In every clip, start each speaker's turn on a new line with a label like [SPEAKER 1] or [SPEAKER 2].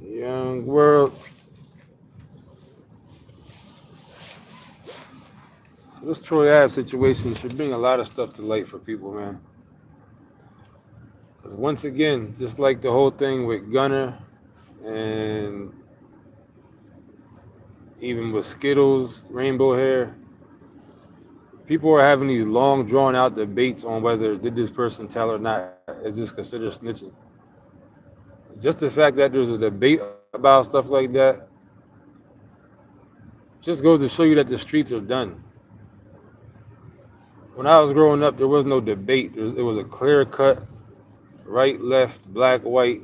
[SPEAKER 1] Young world. So this Troy Ave situation should bring a lot of stuff to light for people, man. Because once again, just like the whole thing with Gunner and even with Skittles, Rainbow Hair, people are having these long, drawn out debates on whether did this person tell or not. Is this considered snitching? Just the fact that there's a debate about stuff like that just goes to show you that the streets are done. When I was growing up, there was no debate. It was a clear cut, right, left, black, white.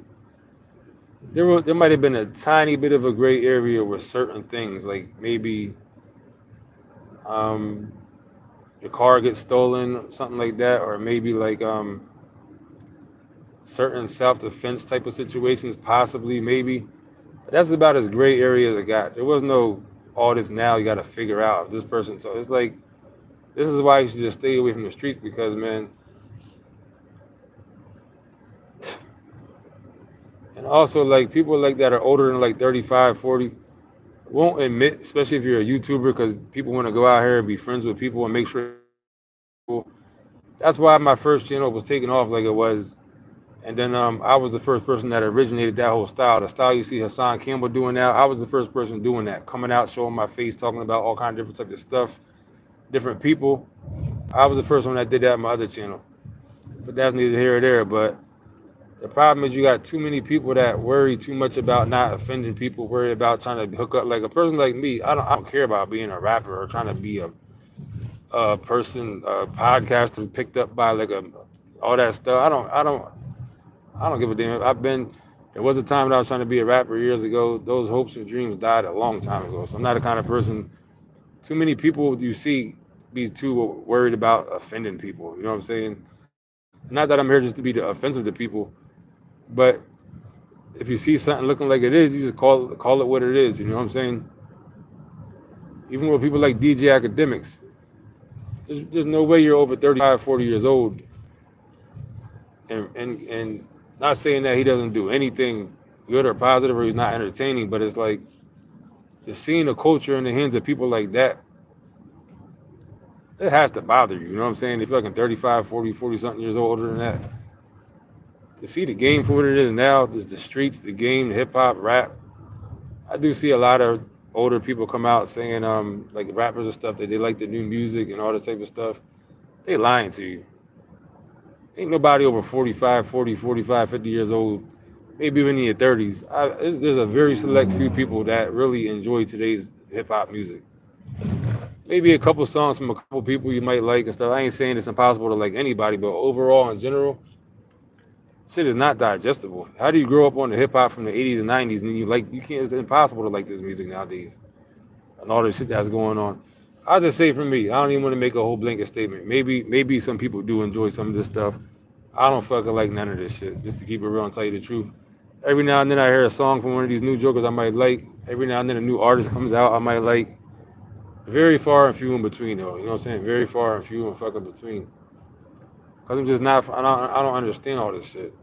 [SPEAKER 1] There might have been a tiny bit of a gray area with certain things, like maybe um, your car gets stolen, something like that, or maybe like certain self defense type of situations, possibly, maybe. But that's about as gray area as it got. There was no all this now you got to figure out this person. So it's like this is why you should just stay away from the streets because man. And also like people like that are older than like 35, 40 won't admit, especially if you're a YouTuber, because people want to go out here and be friends with people and make sure they know people. That's why my first channel was taking off like it was. And then I was the first person that originated that whole style. The style you see Hassan Campbell doing now, I was the first person doing that, coming out, showing my face, talking about all kind of different types of stuff, different people. I was the first one that did that on my other channel. But that's neither here or there. But the problem is you got too many people that worry too much about not offending people, worry about trying to hook up. Like a person like me, I don't care about being a rapper or trying to be a person, a podcaster picked up by like a all that stuff. I don't give a damn. There was a time that I was trying to be a rapper years ago. Those hopes and dreams died a long time ago. So I'm not the kind of person. Too many people you see be too worried about offending people. You know what I'm saying? Not that I'm here just to be offensive to people, but if you see something looking like it is, you just call it what it is. You know what I'm saying? Even with people like DJ Academics, there's no way you're over 35, 40 years old, and not saying that he doesn't do anything good or positive or he's not entertaining, but it's like just seeing the culture in the hands of people like that, it has to bother you. You know what I'm saying? If you're fucking 35, 40, 40 something years older than that, to see the game for what it is now, just the streets, the game, the hip hop, rap. I do see a lot of older people come out saying, like rappers and stuff, that they like the new music and all this type of stuff. They lying to you. Ain't nobody over 45, 40, 45, 50 years old, maybe even in your 30s. There's a very select few people that really enjoy today's hip hop music. Maybe a couple songs from a couple people you might like and stuff. I ain't saying it's impossible to like anybody, but overall, in general, shit is not digestible. How do you grow up on the hip hop from the 80s and 90s and then you can't, it's impossible to like this music nowadays and all the shit that's going on. I'll just say for me, I don't even want to make a whole blanket statement. Maybe some people do enjoy some of this stuff. I don't fucking like none of this shit, just to keep it real and tell you the truth. Every now and then I hear a song from one of these new jokers I might like. Every now and then a new artist comes out I might like. Very far and few in between though. You know what I'm saying? Very far and few in fucking between. Cause I'm just not. I don't understand all this shit.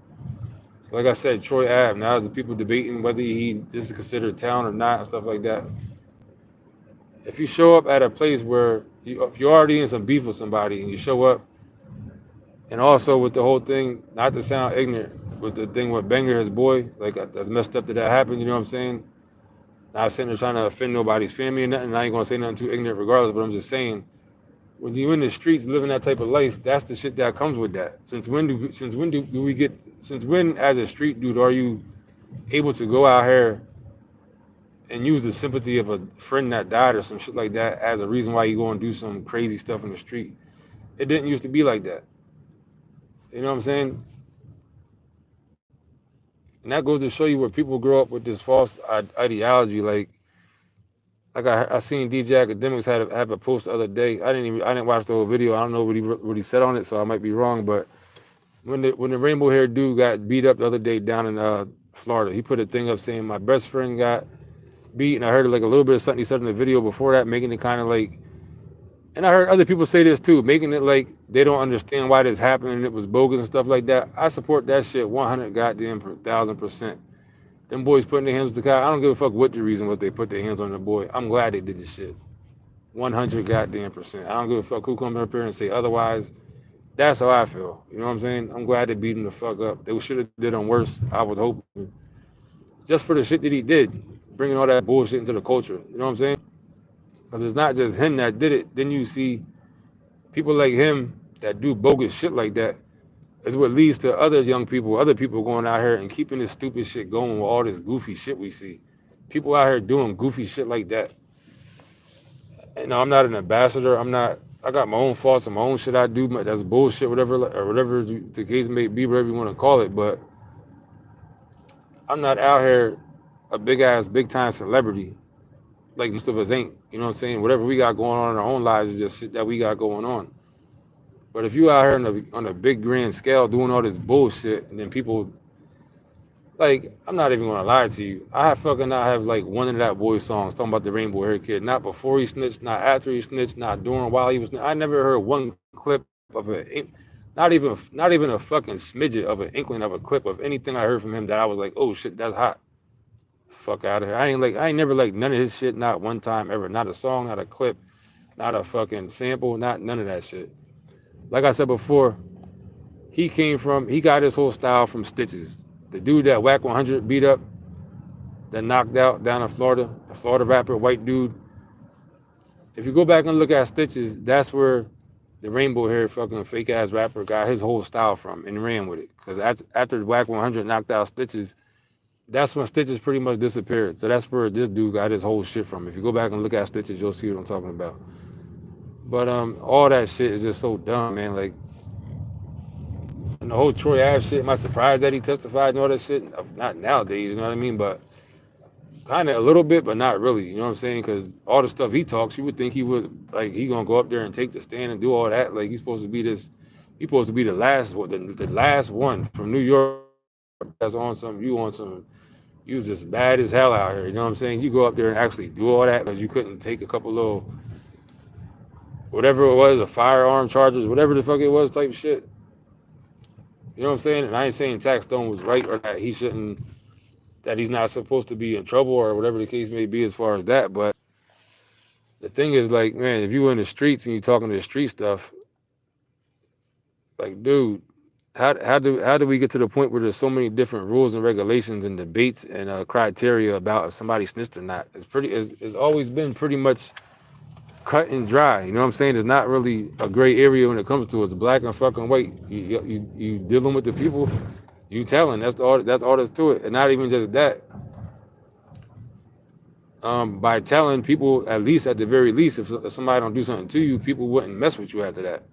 [SPEAKER 1] So like I said, Troy Ave. Now the people debating whether this is considered town or not and stuff like that. If you show up at a place where if you're already in some beef with somebody and you show up, and also with the whole thing, not to sound ignorant, with the thing with Banger, his boy, like that's messed up that happened. You know what I'm saying? Not sitting there trying to offend nobody's family or nothing. I ain't gonna say nothing too ignorant regardless, but I'm just saying when you're in the streets living that type of life, that's the shit that comes with that. Since when do we get since when as a street dude are you able to go out here and use the sympathy of a friend that died or some shit like that as a reason why you go and do some crazy stuff in the street? It didn't used to be like that. You know what I'm saying? And that goes to show you where people grow up with this false ideology. Like I seen DJ Academics have a post the other day. I didn't watch the whole video. I don't know what he said on it, so I might be wrong. But when the rainbow haired dude got beat up the other day down in Florida, he put a thing up saying my best friend got beat, and I heard like a little bit of something he said in the video before that, making it kind of like. And I heard other people say this too, making it like they don't understand why this happened and it was bogus and stuff like that. I support that shit 100 goddamn thousand percent. Them boys putting their hands on the guy. I don't give a fuck what the reason was they put their hands on the boy. I'm glad they did this shit. 100 goddamn percent. I don't give a fuck who comes up here and say otherwise. That's how I feel. You know what I'm saying? I'm glad they beat him the fuck up. They should have did him worse. I would hope. Just for the shit that he did, bringing all that bullshit into the culture. You know what I'm saying? Because it's not just him that did it. Then you see people like him that do bogus shit like that. Is what leads to other people going out here and keeping this stupid shit going with all this goofy shit we see. People out here doing goofy shit like that. And I'm not an ambassador. I got my own faults and my own shit I do. That's bullshit, whatever the case may be, whatever you want to call it. But I'm not out here a big time celebrity like most of us ain't. You know what I'm saying? Whatever we got going on in our own lives is just shit that we got going on. But if you out here on a big grand scale doing all this bullshit, and then people like, I'm not even gonna lie to you, I have like one of that boy songs talking about the rainbow hair kid. Not before he snitched, not after he snitched, not during while he was. I never heard one clip of not even a fucking smidget of an inkling of a clip of anything I heard from him that I was like, oh shit, that's hot. Fuck out of here. I ain't never like none of his shit, not one time ever. Not a song, not a clip, not a fucking sample, not none of that shit. Like I said before, he got his whole style from Stitches. The dude that Whack 100 beat up, that knocked out down in Florida, a Florida rapper, white dude. If you go back and look at Stitches, that's where the rainbow hair fucking fake ass rapper got his whole style from and ran with it. Because after Whack 100 knocked out Stitches, that's when Stitches pretty much disappeared. So that's where this dude got his whole shit from. If you go back and look at Stitches, you'll see what I'm talking about. But all that shit is just so dumb, man. Like, and the whole Troy Ave shit, am I surprised that he testified and all that shit? Not nowadays, you know what I mean? But kind of a little bit, but not really, you know what I'm saying? Because all the stuff he talks, you would think he was, like, he going to go up there and take the stand and do all that. Like, he's supposed to be the last one from New York that's you was just bad as hell out here, you know what I'm saying? You go up there and actually do all that because you couldn't take a couple little, whatever it was, the firearm charges, whatever the fuck it was type shit. You know what I'm saying? And I ain't saying Tax Stone was right or that he's not supposed to be in trouble or whatever the case may be as far as that. But the thing is, like, man, if you were in the streets and you talking to the street stuff, like, dude, how do we get to the point where there's so many different rules and regulations and debates and criteria about if somebody snitched or not? It's always been pretty much cut and dry. You know what I'm saying? There's not really a gray area when it comes to it. It's black and fucking white. You dealing with the people, you telling. That's all there's to it. And not even just that. By telling people, at least at the very least, if somebody don't do something to you, people wouldn't mess with you after that.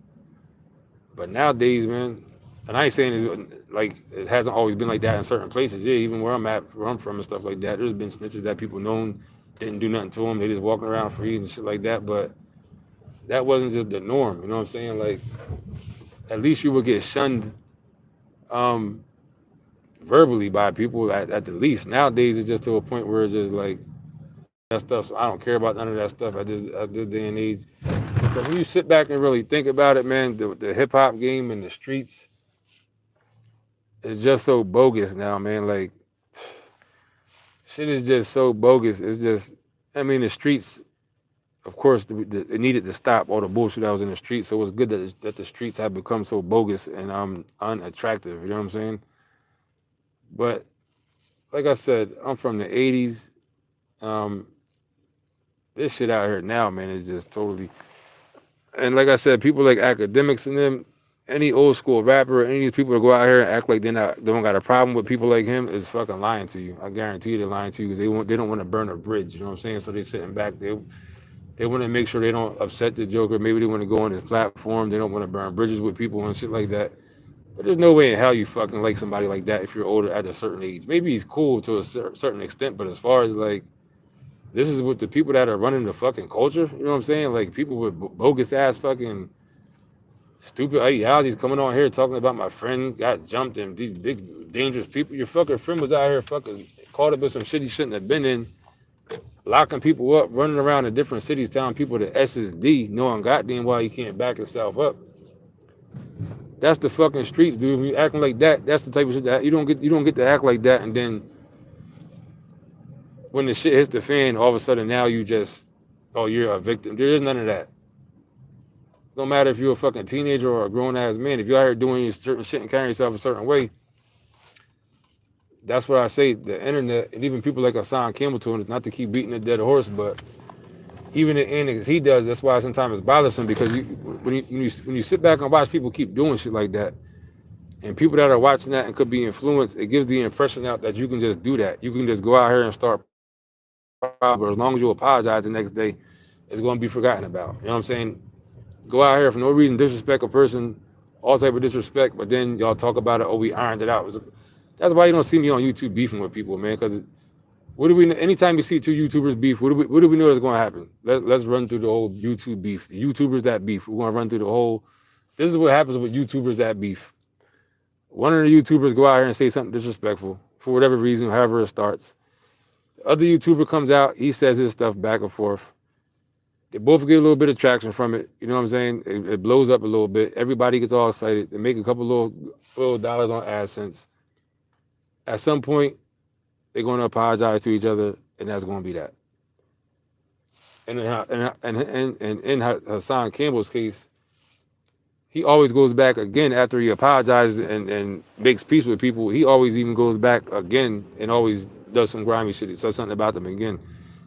[SPEAKER 1] But nowadays, man, and I ain't saying it's like it hasn't always been like that in certain places. Yeah, even where I'm from and stuff like that, there's been snitches that people known didn't do nothing to them. They just walking around free and shit like that. But that wasn't just the norm. You know what I'm saying? Like, at least you would get shunned verbally by people at the least. Nowadays, it's just to a point where it's just like that stuff. So I don't care about none of that stuff at this day and age. But when you sit back and really think about it, man, the hip hop game in the streets is just so bogus now, man. Like, shit is just so bogus. It's just, I mean, the streets, of course, it needed to stop all the bullshit that was in the streets. So it's good that the streets have become so bogus and unattractive. You know what I'm saying? But like I said, I'm from the 80s. This shit out here now, man, is just totally. And like I said, people like academics and them, any old school rapper, any of these people that go out here and act like they don't got a problem with people like him is fucking lying to you. I guarantee you they're lying to you because they don't want to burn a bridge. You know what I'm saying? So they sitting back. They want to make sure they don't upset the Joker. Maybe they want to go on his platform. They don't want to burn bridges with people and shit like that. But there's no way in hell you fucking like somebody like that if you're older at a certain age. Maybe he's cool to a certain extent, but as far as like, this is what the people that are running the fucking culture, you know what I'm saying? Like people with bogus ass fucking stupid ideologies coming on here talking about my friend got jumped and these big dangerous people. Your fucking friend was out here fucking caught up with some shit he shouldn't have been in, locking people up, running around in different cities telling people the SSD, knowing goddamn well he can't back himself up. That's the fucking streets, dude. When you acting like that, that's the type of shit that you don't get to act like that and then when the shit hits the fan, all of a sudden now you just, oh, you're a victim. There is none of that. No matter if you're a fucking teenager or a grown ass man, if you're out here doing certain shit and carrying yourself a certain way, that's what I say. The internet and even people like Hassan Campbell told us not to keep beating a dead horse, but even the endings he does, that's why sometimes it's bothersome because when you sit back and watch people keep doing shit like that, and people that are watching that and could be influenced, it gives the impression out that you can just do that. You can just go out here and start, but as long as you apologize the next day, it's going to be forgotten about. You know what I'm saying? Go out here for no reason, disrespect a person, all type of disrespect, but then y'all talk about it. Oh, we ironed it out. That's why you don't see me on YouTube beefing with people, man. Because what do we? Anytime you see two YouTubers beef, what do we know is going to happen? Let's run through the whole YouTube beef. The YouTubers that beef, we're going to run through the whole. This is what happens with YouTubers that beef. One of the YouTubers go out here and say something disrespectful for whatever reason, however it starts. The other YouTuber comes out, he says his stuff back and forth. They both get a little bit of traction from it. You know what I'm saying? It blows up a little bit. Everybody gets all excited. They make a couple little dollars on AdSense. At some point, they're going to apologize to each other, and that's going to be that. And in Hassan Campbell's case, he always goes back again after he apologizes and makes peace with people. He always even goes back again and always does some grimy shit. He says something about them again.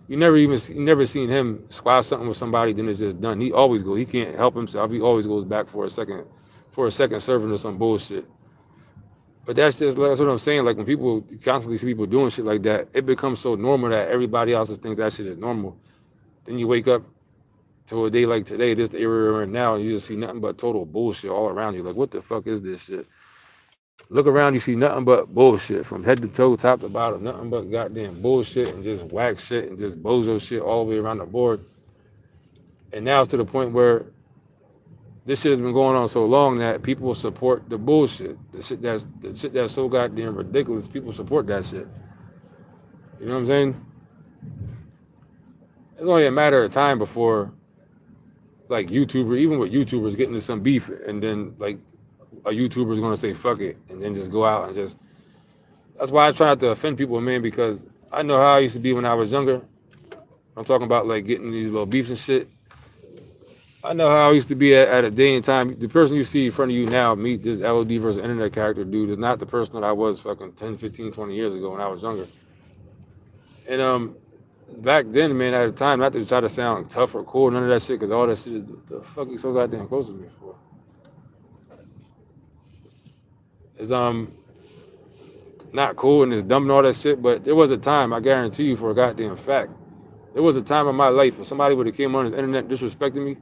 [SPEAKER 1] You never seen him squash something with somebody, then it's just done. He always goes. He can't help himself. He always goes back for a second serving of some bullshit. But that's what I'm saying. Like when people constantly see people doing shit like that, it becomes so normal that everybody else thinks that shit is normal. Then you wake up to a day like today, this the era we're in now, and you just see nothing but total bullshit all around you. Like, what the fuck is this shit? Look around, you see nothing but bullshit from head to toe, top to bottom. Nothing but goddamn bullshit and just whack shit and just bozo shit all the way around the board. And now it's to the point where this shit has been going on so long that people support the bullshit. The shit that's so goddamn ridiculous. People support that shit. You know what I'm saying? It's only a matter of time before, like even with YouTubers getting into some beef, and then like a YouTuber is gonna say fuck it, and then just go out and just. That's why I try not to offend people, man, because I know how I used to be when I was younger. I'm talking about like getting these little beefs and shit. I know how I used to be at a day and time. The person you see in front of you now, meet this LOD versus internet character dude, is not the person that I was fucking 10, 15, 20 years ago when I was younger. And back then, man, at the time, not to try to sound tough or cool, none of that shit, because all that shit is the fuck you so goddamn close to me for. It's not cool and it's dumb and all that shit, but there was a time, I guarantee you for a goddamn fact, there was a time in my life if somebody would have came on the internet disrespecting me,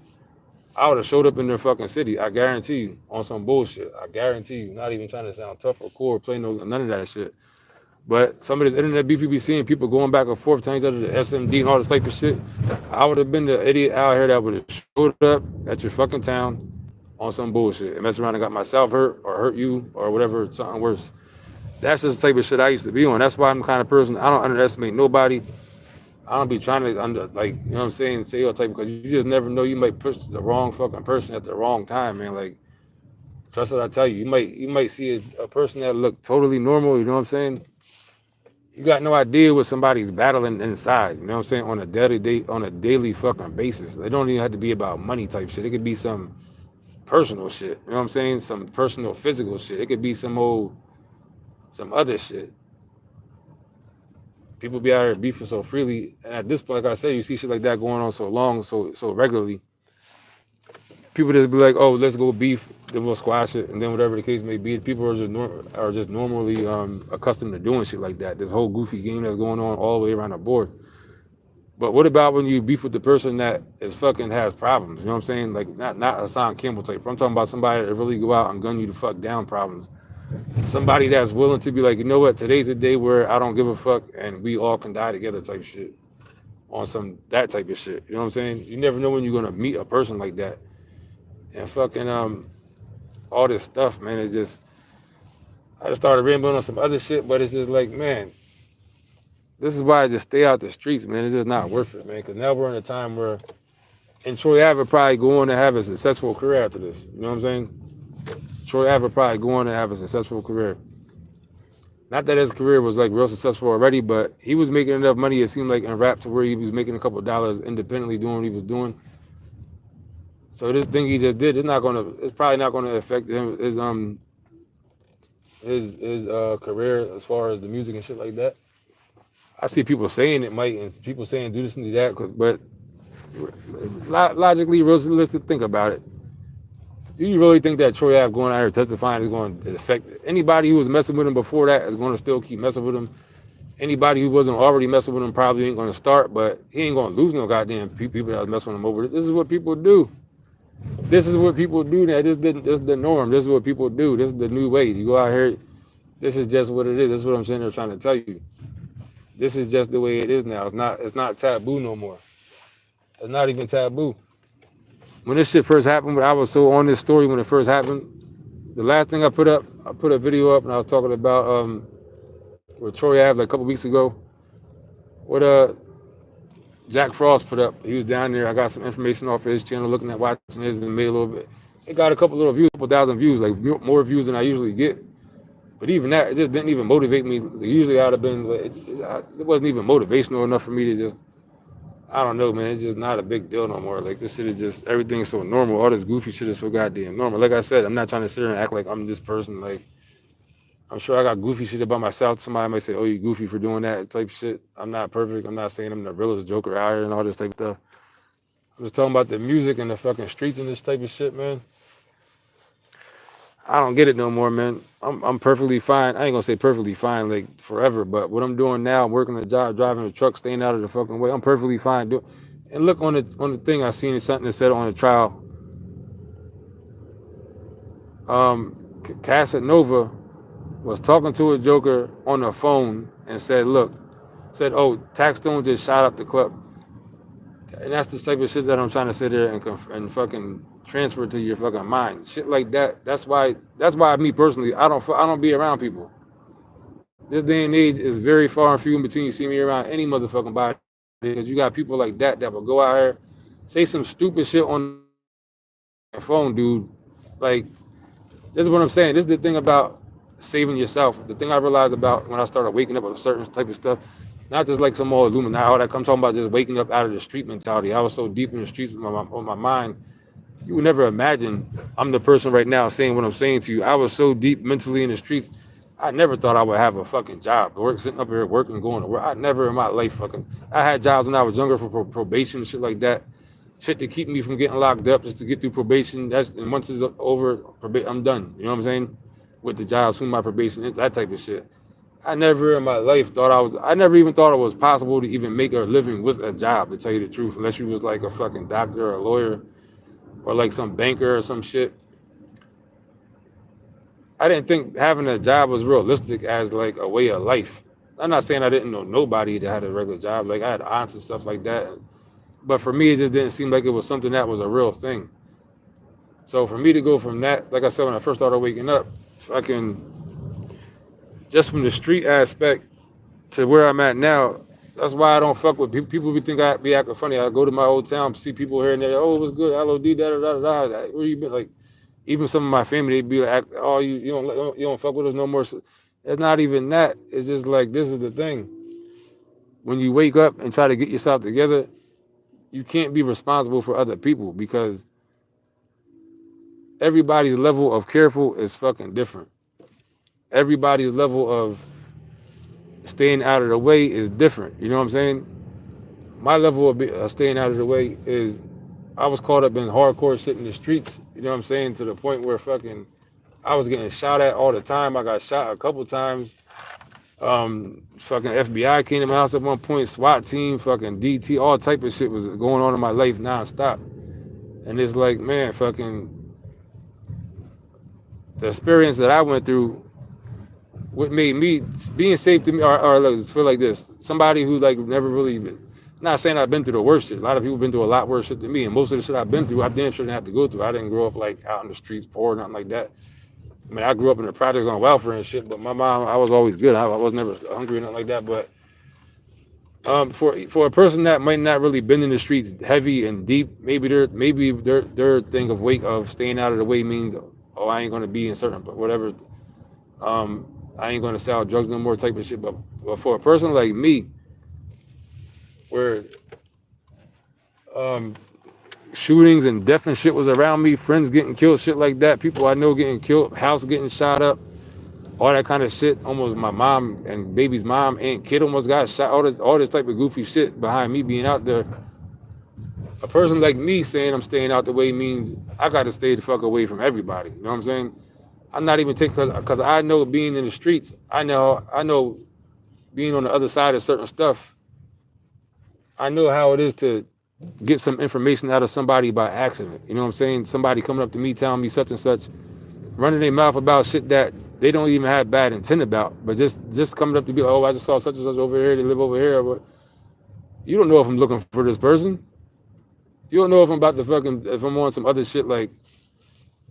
[SPEAKER 1] I would have showed up in their fucking city. I guarantee you, on some bullshit. I guarantee you, not even trying to sound tough or cool or play none of that shit. But some of this internet beef you be seeing, people going back and forth, telling each other the SMD and all this type of shit. I would have been the idiot out here that would have showed up at your fucking town on some bullshit and mess around and got myself hurt or hurt you or whatever, something worse. That's just the type of shit I used to be on. That's why I'm the kind of person, I don't underestimate nobody. I don't be trying to, you know what I'm saying, say all type, because you just never know. You might push the wrong fucking person at the wrong time, man. Like, trust what I tell you. You might see a person that look totally normal, you know what I'm saying? You got no idea what somebody's battling inside, you know what I'm saying, on a daily fucking basis. They don't even have to be about money type shit. It could be some personal shit, you know what I'm saying? Some personal physical shit. It could be some other shit. People be out here beefing so freely, and at this point, like I said, you see shit like that going on so long, so regularly. People just be like, "Oh, let's go beef," then we'll squash it, and then whatever the case may be, people are just normally accustomed to doing shit like that. This whole goofy game that's going on all the way around the board. But what about when you beef with the person that is fucking has problems? You know what I'm saying? Like not Hassan Campbell type. I'm talking about somebody that really go out and gun you to fuck down problems. Somebody that's willing to be like, you know what, today's a day where I don't give a fuck and we all can die together type shit. On some that type of shit. You know what I'm saying? You never know when you're gonna meet a person like that. And fucking all this stuff, man, it's just I just started rambling on some other shit, but it's just like, man, this is why I just stay out the streets, man. It's just not worth it, man. Cause now we're in a time where and Troy Ave probably go on to have a successful career after this. You know what I'm saying? Troy Ave probably go on to have a successful career. Not that his career was like real successful already, but he was making enough money. It seemed like in rap to where he was making a couple of dollars independently doing what he was doing. So this thing he just did, it's probably not gonna affect his career as far as the music and shit like that. I see people saying it might, and people saying do this and do that, but logically, realistic, think about it. Do you really think that Troy Ave going out here testifying is going to affect anybody who was messing with him before that is going to still keep messing with him? Anybody who wasn't already messing with him probably ain't going to start, but he ain't going to lose no goddamn people that was messing with him over. This is what people do. This is what people do now. This is the norm. This is what people do. This is the new way. You go out here. This is just what it is. This is what I'm sitting there trying to tell you. This is just the way it is now. It's not taboo no more. It's not even taboo. When this shit first happened, I was so on this story when it first happened. The last thing I put a video up and I was talking about with Troy Ave like a couple weeks ago. What Jack Frost put up. He was down there. I got some information off of his channel, looking at watching his and made a little bit. It got a couple little views, a couple thousand views, like more views than I usually get. But even that, it just didn't even motivate me. Usually I'd have been, it wasn't even motivational enough for me to just, I don't know, man. It's just not a big deal no more. Like this shit is just, everything's so normal. All this goofy shit is so goddamn normal. Like I said, I'm not trying to sit here and act like I'm this person. Like, I'm sure I got goofy shit about myself. Somebody might say, oh, you goofy for doing that type shit. I'm not perfect. I'm not saying I'm the realest joker out here and all this type of stuff. I'm just talking about the music and the fucking streets and this type of shit, man. I don't get it no more, man. I'm perfectly fine. I ain't gonna say perfectly fine like forever, but what I'm doing now, I'm working a job, driving a truck, staying out of the fucking way. I'm perfectly fine. And look on the thing I seen something that said on the trial. Casanova was talking to a joker on the phone and said, oh, Tax Stone just shot up the club. And that's the type of shit that I'm trying to sit there and fucking transfer to your fucking mind. Shit like that. That's why me personally, I don't be around people. This day and age is very far and few in between. You see me around any motherfucking body because you got people like that will go out here, say some stupid shit on the phone, dude. Like, this is what I'm saying. This is the thing about saving yourself. The thing I realized about when I started waking up with certain type of stuff, not just like some more Illuminati, all that. I'm talking about just waking up out of the street mentality. I was so deep in the streets with my mind. You would never imagine I'm the person right now saying what I'm saying to you. I was so deep mentally in the streets. I never thought I would have a fucking job. Sitting up here working, going to work. I never in my life I had jobs when I was younger for probation, shit like that. Shit to keep me from getting locked up just to get through probation. And once it's over, I'm done. You know what I'm saying? With the jobs, through my probation, it's that type of shit. I never in my life I never even thought it was possible to even make a living with a job, to tell you the truth, unless you was like a fucking doctor or a lawyer or like some banker or some shit. I didn't think having a job was realistic as like a way of life. I'm not saying I didn't know nobody that had a regular job. Like I had aunts and stuff like that. But for me, it just didn't seem like it was something that was a real thing. So for me to go from that, like I said, when I first started waking up, just from the street aspect to where I'm at now, that's why I don't fuck with people. People think I be acting funny. I go to my old town, see people here and there. Oh, what's good? LOD, da. Where you been? Like, even some of my family, they'd be like, oh, you don't fuck with us no more. So it's not even that. It's just like, this is the thing. When you wake up and try to get yourself together, you can't be responsible for other people because everybody's level of careful is fucking different. Everybody's level of staying out of the way is different. You know what I'm saying? My level of staying out of the way is, I was caught up in hardcore shit in the streets. You know what I'm saying? To the point where I was getting shot at all the time. I got shot a couple times. Fucking FBI came to my house at one point. SWAT team, fucking DT, all type of shit was going on in my life nonstop. And it's like, man, the experience that I went through, what made me being safe to me, or let's feel like this, somebody who like never really, not saying I've been through the worst shit. A lot of people have been through a lot worse shit than me, and most of the shit I've been through, I damn sure didn't have to go through. I didn't grow up like out in the streets poor, nothing like that. I mean, I grew up in the projects on welfare and shit, but my mom, I was always good. I was never hungry or nothing like that. But for a person that might not really been in the streets heavy and deep, maybe their thing of staying out of the way means, oh, I ain't gonna be in certain, but whatever. I ain't gonna sell drugs no more type of shit. But for a person like me, where um, shootings and death and shit was around me, friends getting killed, shit like that, people I know getting killed, house getting shot up, all that kind of shit. Almost my mom and baby's mom and kid almost got shot. All this type of goofy shit behind me being out there. A person like me saying I'm staying out the way means I got to stay the fuck away from everybody. You know what I'm saying? I'm not even taking because I know being in the streets. I know being on the other side of certain stuff. I know how it is to get some information out of somebody by accident. You know what I'm saying? Somebody coming up to me telling me such and such, running their mouth about shit that they don't even have bad intent about, but just coming up to be like, oh, I just saw such and such over here. They live over here. But you don't know if I'm looking for this person. You don't know if I'm about to if I'm on some other shit like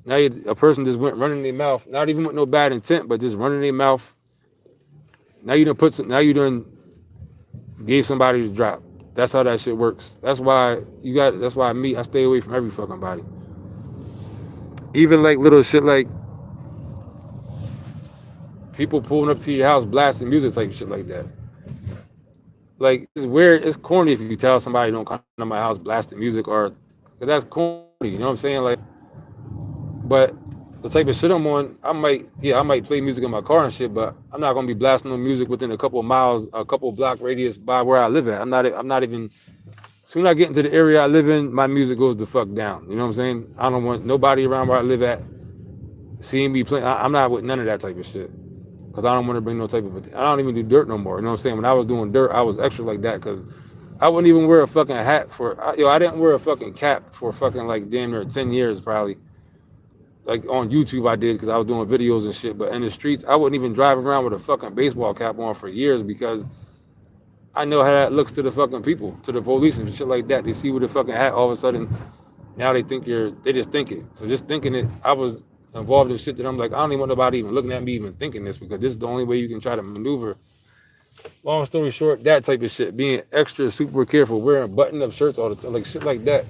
[SPEAKER 1] now a person just went running their mouth, not even with no bad intent, but just running their mouth. Now you done gave somebody the drop. That's how that shit works. That's why I stay away from every fucking body. Even like little shit like people pulling up to your house blasting music type shit like that. Like it's weird, it's corny if you tell somebody don't come to my house blasting music or cause that's corny, you know what I'm saying? Like but the type of shit I'm on, I might play music in my car and shit, but I'm not gonna be blasting no music within a couple of miles, a couple of block radius by where I live at. I'm not even soon as I get into the area I live in, my music goes the fuck down. You know what I'm saying? I don't want nobody around where I live at seeing me playing. I'm not with none of that type of shit. Cause I don't want to bring no type of. I don't even do dirt no more. You know what I'm saying? When I was doing dirt, I was extra like that. Cause I wouldn't even wear a fucking hat I didn't wear a fucking cap for fucking like damn near 10 years probably. Like on YouTube I did because I was doing videos and shit. But in the streets, I wouldn't even drive around with a fucking baseball cap on for years because I know how that looks to the fucking people, to the police and shit like that. They see with the fucking hat, all of a sudden, now they just think it. So just thinking it, I was involved in shit that I'm like, I don't even want nobody even looking at me even thinking this because this is the only way you can try to maneuver. Long story short, that type of shit, being extra super careful, wearing button-up shirts all the time, like shit like that.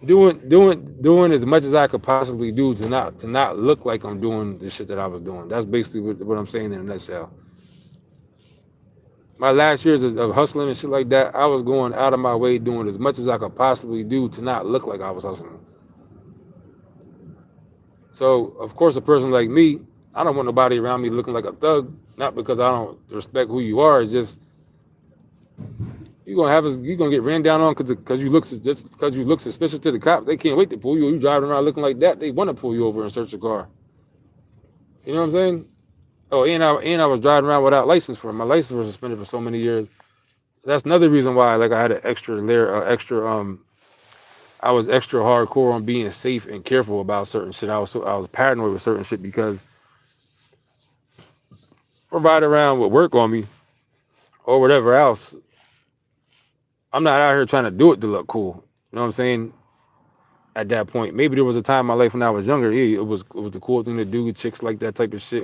[SPEAKER 1] Doing as much as I could possibly do to not look like I'm doing the shit that I was doing. That's basically what I'm saying in a nutshell. My last years of hustling and shit like that, I was going out of my way doing as much as I could possibly do to not look like I was hustling. So, of course, a person like me, I don't want nobody around me looking like a thug, not because I don't respect who you are. It's just you're gonna get ran down on because you look suspicious to the cops. They can't wait to pull you. You driving around looking like that, they want to pull you over and search your car. You know what I'm saying? Oh, and I was driving around without license for my license was suspended for so many years. That's another reason why like I had an extra layer, I was extra hardcore on being safe and careful about certain shit. I was paranoid with certain shit because or ride around with work on me or whatever else. I'm not out here trying to do it to look cool. You know what I'm saying? At that point, maybe there was a time in my life when I was younger. Yeah, it was the cool thing to do. Chicks like that type of shit.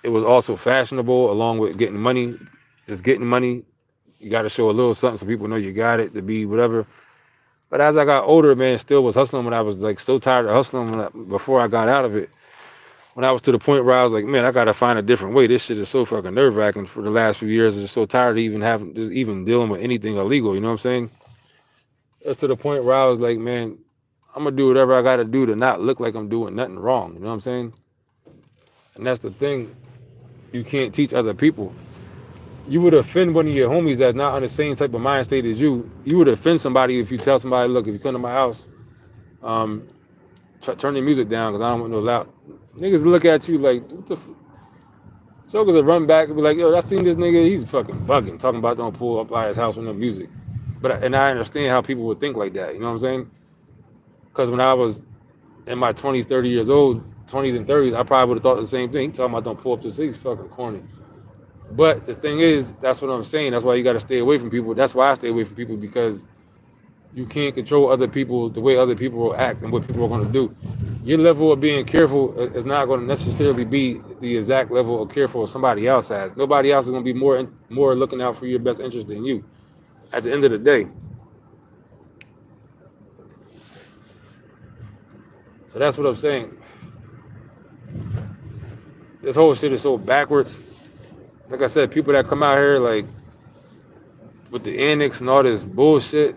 [SPEAKER 1] It was also fashionable along with getting money. Just getting money. You got to show a little something so people know you got it to be whatever. But as I got older, man, still was hustling when I was like so tired of hustling before I got out of it. When I was to the point where I was like, man, I gotta find a different way. This shit is so fucking nerve wracking for the last few years. I'm just so tired of even dealing with anything illegal. You know what I'm saying? It's to the point where I was like, man, I'm gonna do whatever I gotta do to not look like I'm doing nothing wrong. You know what I'm saying? And that's the thing. You can't teach other people. You would offend one of your homies that's not on the same type of mind state as you. You would offend somebody if you tell somebody, look, if you come to my house, um, turn your music down because I don't want no loud. Niggas look at you like, what the jokers will run back and be like, yo, I seen this nigga, he's fucking bugging, talking about don't pull up by his house with no music. And I understand how people would think like that, you know what I'm saying? Because when I was in my 20s, 30 years old, 20s and 30s, I probably would have thought the same thing. He talking about don't pull up to the city, he's fucking corny. But the thing is, that's what I'm saying. That's why you got to stay away from people. That's why I stay away from people because you can't control other people the way other people will act and what people are going to do. Your level of being careful is not going to necessarily be the exact level of careful somebody else has. Nobody else is going to be more looking out for your best interest than you at the end of the day. So that's what I'm saying. This whole shit is so backwards. Like I said, people that come out here like with the annex and all this bullshit.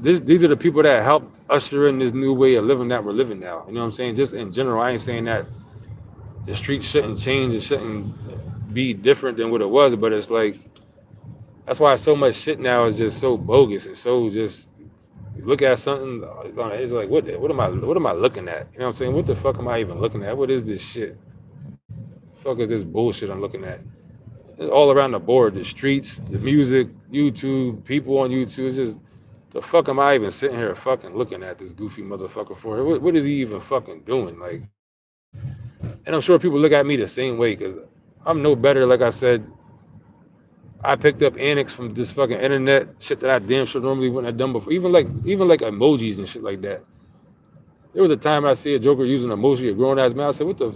[SPEAKER 1] These are the people that help usher in this new way of living that we're living now. You know what I'm saying? Just in general, I ain't saying that the streets shouldn't change. It shouldn't be different than what it was, but it's like that's why so much shit now is just so bogus and so just you look at something. It's like what am I looking at? You know what I'm saying? What the fuck am I even looking at? What is this shit? Fuck is this bullshit I'm looking at? It's all around the board. The streets, the music, YouTube, people on YouTube. It's just the fuck am I even sitting here fucking looking at this goofy motherfucker for? What is he even fucking doing? Like, and I'm sure people look at me the same way because I'm no better. Like I said, I picked up annex from this fucking internet shit that I damn sure normally wouldn't have done before. Even like emojis and shit like that. There was a time I see a joker using an emoji, a grown ass man. I said, "What the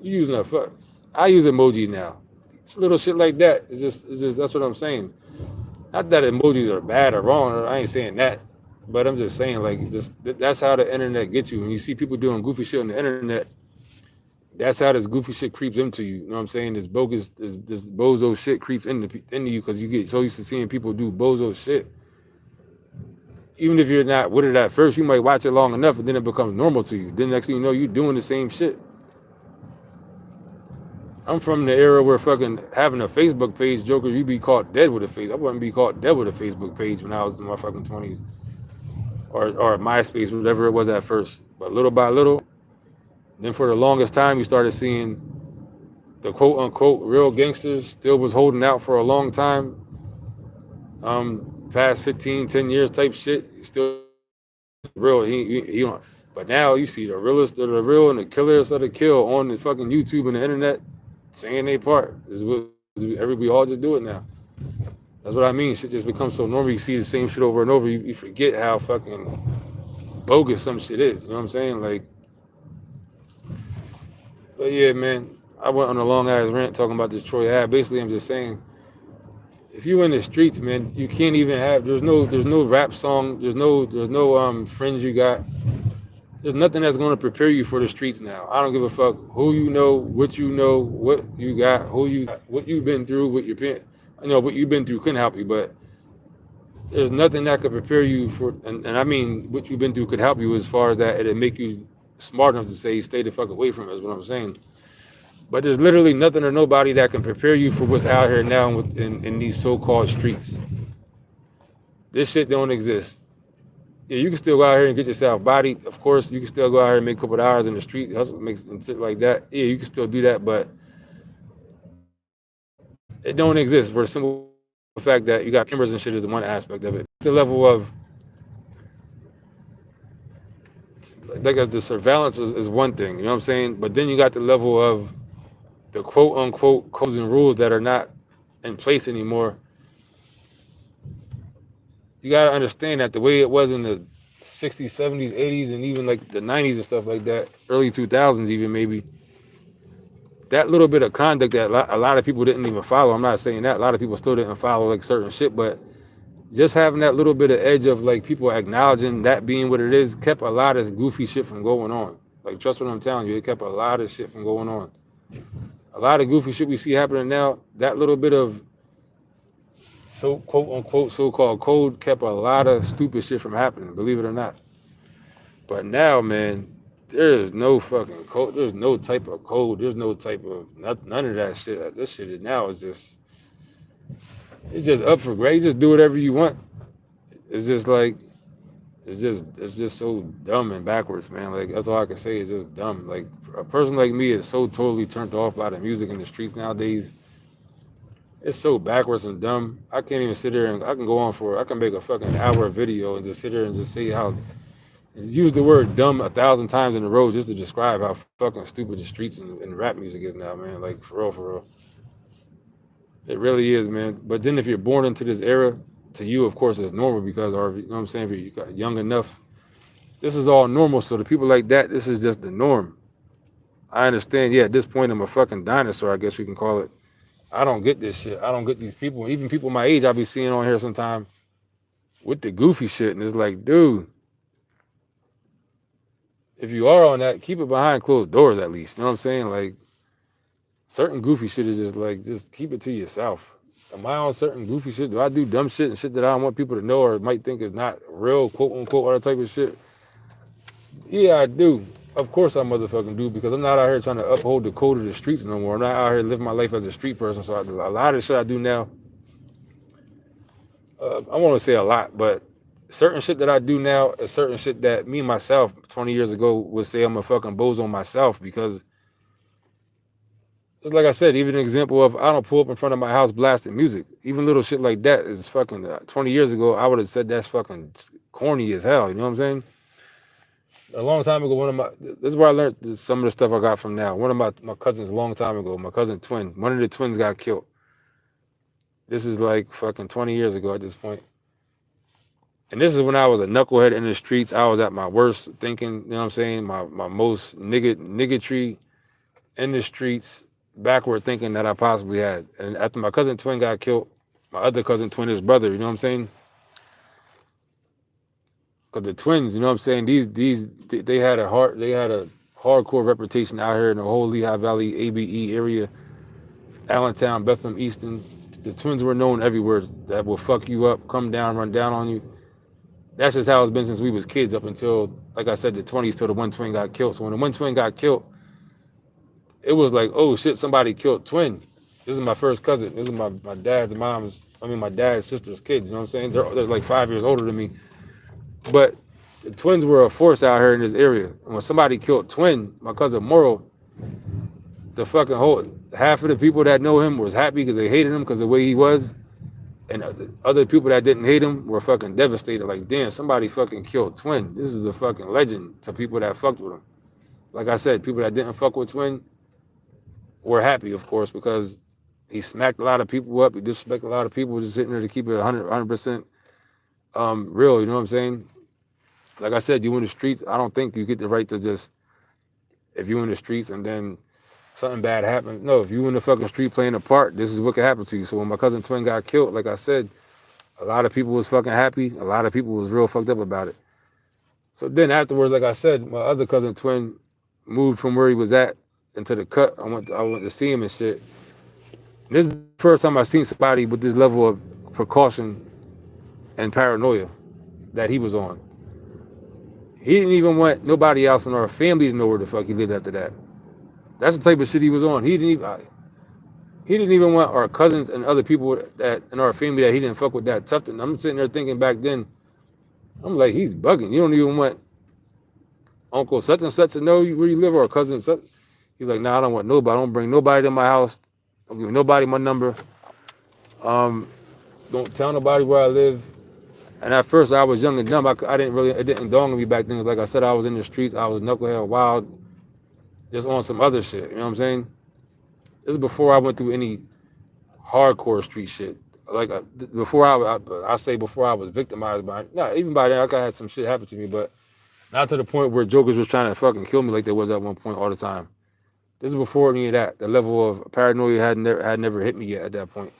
[SPEAKER 1] you using a fuck?" I use emojis now. It's little shit like that. It's just that's what I'm saying. Not that emojis are bad or wrong. I ain't saying that, but I'm just saying like just that's how the internet gets you. When you see people doing goofy shit on the internet, that's how this goofy shit creeps into you. You know what I'm saying? This bogus, this bozo shit creeps into you because you get so used to seeing people do bozo shit. Even if you're not with it at first, you might watch it long enough, and then it becomes normal to you. Then next thing you know, you're doing the same shit. I'm from the era where fucking having a Facebook page, Joker, you be caught dead with a face. I wouldn't be caught dead with a Facebook page when I was in my fucking 20s or MySpace, whatever it was at first. But little by little, then for the longest time, you started seeing the quote unquote real gangsters still was holding out for a long time. Past 15, 10 years type shit, still real. He don't. But now you see the realest of the real and the killers of the kill on the fucking YouTube and the internet saying they part. This is what we all just do it now. That's what I mean. Shit just becomes so normal. You see the same shit over and over. You forget how fucking bogus some shit is. You know what I'm saying? Like, but yeah, man. I went on a long ass rant talking about this Troy Ave. Basically, I'm just saying, if you in the streets, man, you can't even have. There's no rap song. There's no friends you got. There's nothing that's going to prepare you for the streets now. I don't give a fuck who you know, what you got, what you've been through, what you've been, what you've been through couldn't help you, but there's nothing that could prepare you for, and I mean, what you've been through could help you as far as that, it'll make you smart enough to say, stay the fuck away from it, is what I'm saying. But there's literally nothing or nobody that can prepare you for what's out here now in these so-called streets. This shit don't exist. Yeah, you can still go out here and get yourself body. Of course, you can still go out here and make a couple of hours in the street, hustle, make and shit like that. Yeah, you can still do that, but it don't exist for the simple fact that you got cameras and shit is one aspect of it. The level of like the surveillance is one thing, you know what I'm saying? But then you got the level of the quote unquote codes and rules that are not in place anymore. You gotta understand that the way it was in the 60s, 70s, 80s, and even like the 90s and stuff like that, early 2000s even maybe, that little bit of conduct that a lot of people didn't even follow. I'm not saying that. A lot of people still didn't follow like certain shit, but just having that little bit of edge of like people acknowledging that being what it is kept a lot of goofy shit from going on. Like, trust what I'm telling you, it kept a lot of shit from going on. A lot of goofy shit we see happening now, that little bit of so quote unquote so-called code kept a lot of stupid shit from happening, believe it or not. But now, man, there is no fucking code. There's no type of code. There's no type of none of that shit. This shit now is just it's just up for grabs. You just do whatever you want. It's just like it's just so dumb and backwards, man. Like that's all I can say. It's just dumb. Like a person like me is so totally turned off by the music in the streets nowadays. It's so backwards and dumb. I can't even sit there and I can go on for I can make a fucking hour video and just sit there and just say how use the word dumb 1,000 times in a row just to describe how fucking stupid the streets and rap music is now, man. Like for real. It really is, man. But then if you're born into this era, to you, of course, it's normal because, or you know what I'm saying, if you got young enough, this is all normal. So the people like that, this is just the norm. I understand. Yeah, at this point, I'm a fucking dinosaur, I guess we can call it. I don't get this shit. I don't get these people. Even people my age, I be seeing on here sometime with the goofy shit, and it's like, dude, if you are on that, keep it behind closed doors at least. You know what I'm saying? Like certain goofy shit is just like just keep it to yourself. Am I on certain goofy shit? Do I do dumb shit and shit that I don't want people to know or might think is not real, quote unquote, all that type of shit? Yeah, I do. Of course I motherfucking do because I'm not out here trying to uphold the code of the streets no more. I'm not out here living my life as a street person. So a lot of shit I do now, I want to say a lot, but certain shit that I do now is certain shit that me myself 20 years ago would say I'm a fucking bozo myself because just like I said, even an example of I don't pull up in front of my house blasting music. Even little shit like that is fucking 20 years ago. I would have said that's fucking corny as hell. You know what I'm saying? A long time ago, this is where I learned some of the stuff I got from now. One of my cousins, a long time ago, my cousin twin, one of the twins got killed. This is like fucking 20 years ago at this point. And this is when I was a knucklehead in the streets. I was at my worst thinking, you know what I'm saying? My most niggatry in the streets, backward thinking that I possibly had. And after my cousin twin got killed, my other cousin twin, his brother, you know what I'm saying? Because the twins, you know what I'm saying? They had a hardcore reputation out here in the whole Lehigh Valley, ABE area, Allentown, Bethlehem, Easton. The twins were known everywhere that will fuck you up, come down, run down on you. That's just how it's been since we was kids up until, like I said, the 20s till the one twin got killed. So when the one twin got killed, it was like, oh shit, somebody killed twin. This is my first cousin. This is my my dad's sister's kids. You know what I'm saying? They're like 5 years older than me. But the twins were a force out here in this area. And when somebody killed twin, my cousin Morrow, the fucking whole half of the people that know him was happy because they hated him because of the way he was. And other people that didn't hate him were fucking devastated. Like, damn, somebody fucking killed twin. This is a fucking legend to people that fucked with him. Like I said, people that didn't fuck with twin were happy, of course, because he smacked a lot of people up. He disrespected a lot of people just sitting there to keep it 100% real. You know what I'm saying? Like I said, you in the streets. I don't think you get the right to just, if you in the streets and then something bad happens. No, if you in the fucking street playing a part, this is what could happen to you. So when my cousin twin got killed, like I said, a lot of people was fucking happy. A lot of people was real fucked up about it. So then afterwards, like I said, my other cousin twin moved from where he was at into the cut. I went to see him and shit. This is the first time I seen somebody with this level of precaution and paranoia that he was on. He didn't even want nobody else in our family to know where the fuck he lived after that. That's the type of shit he was on. He didn't even want our cousins and other people that in our family that he didn't fuck with that tough. And I'm sitting there thinking back then, I'm like, he's bugging. You don't even want Uncle such and such to know where you live or cousin such. He's like, nah, I don't want nobody. I don't bring nobody to my house. Don't give nobody my number. Don't tell nobody where I live. And at first I was young and dumb. It didn't dawn on me back then. Like I said, I was in the streets. I was knucklehead, wild, just on some other shit. You know what I'm saying? This is before I went through any hardcore street shit. Like before I say before I was victimized by, even by then I had some shit happen to me, but not to the point where jokers was trying to fucking kill me like there was at one point all the time. This is before any of that. The level of paranoia had never hit me yet at that point.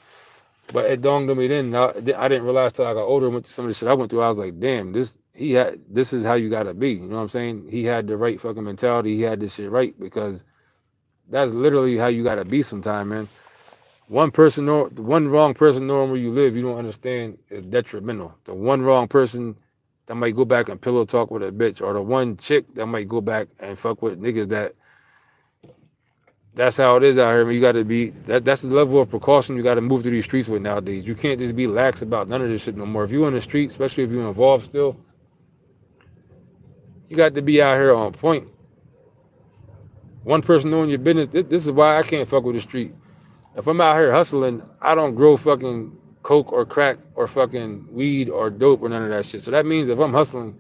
[SPEAKER 1] But it dawned on me then. I didn't realize till I got older and went to some of the shit I went through. I was like, damn, this is how you gotta be. You know what I'm saying? He had the right fucking mentality. He had this shit right because that's literally how you gotta be sometime, man. One wrong person knowing where you live, you don't understand, is detrimental. The one wrong person that might go back and pillow talk with a bitch, or the one chick that might go back and fuck with niggas that's how it is out here. You got to be that's the level of precaution you got to move through these streets with nowadays. You can't just be lax about none of this shit no more. If you're in the street, especially if you're involved still, you got to be out here on point. One person knowing your business. This is why I can't fuck with the street. If I'm out here hustling, I don't grow fucking coke or crack or fucking weed or dope or none of that shit. So that means if I'm hustling,